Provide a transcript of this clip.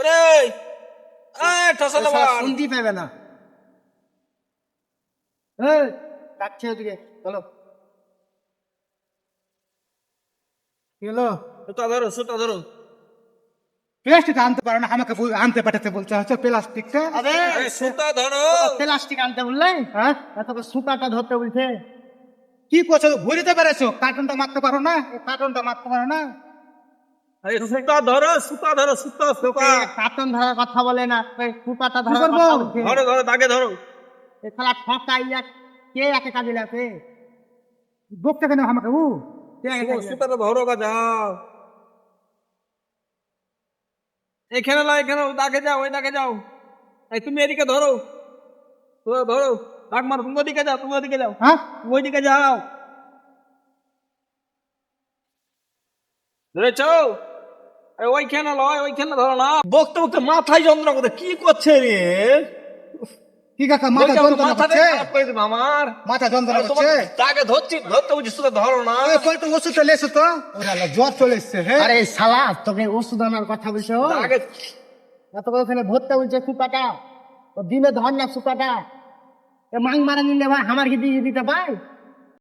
ওরে ঠসা দেবো শুনতেই পাবে না। এই ডাকছে ওদিকে, চলো। কি হলো? সুতা ধরো সুতা ধরো। প্লাস্টিক আনতে পারো না, আমাকে আনতে পাঠাতে বলতে হচ্ছে প্লাস্টিকটা। আরে সুতা ধরো। প্লাস্টিক আনতে বললে, হ্যাঁ এত সুতাটা ধরতে বলছে। কি করছো? ঘুরিতে পেরেছো? কার্টনটা মারতে পারো না? কার্টনটা মারতে পারো না? আরে সুতা ধরো সুতা ধরো সুতা সুতা কার্টন ধরার কথা বলে না, সুতাটা কি ধরার করবো? কথা বলছে। ধরো ধরো দাগে ধরো। এ শালা ঠকাইয়া কে একে কাজে লাগছে? বকতে কেন আমাকে? কে আগে খাইবে? সুতাটা ধরো গা যাও। এখানে না এখানে দাগে যাও, ওই দাগে যাও। এই তুমি এদিকে ধরো, ধরো ধরো। দাগ মারো, তুমি ওদিকে যাও, তুমি ওদিকে যাও, হ্যাঁ তুমি ওইদিকে যাও। ধরেছো? ওইখানে লয়, ওইখানে ধরো না। বকতে বকতে মাথায় যন্ত্রণা করতে কি করছে রে? কি কাকা মাথা যন্ত্রণা মাথাটা করছে? খারাপ করে দিবে আমার। মাথা যন্ত্রণা আরে তোমাকে করছে? দাগে ধরছি, ধরতে বলছি সুতা ধরো না। ওই কয়টা ওষুধ চলে এসো তো। ওরা জ্বর চলে এসছে। হ্যাঁ আরে শালা তোকে ওষুধ আনার কথা বলছো? দাগে এত ওখানে ধরতে বলছে সুতাটা, ও দিনে ধর না সুতাটা। এ মাং মারা নিলে ভাই আমার কি দিয়ে দিতে পাই?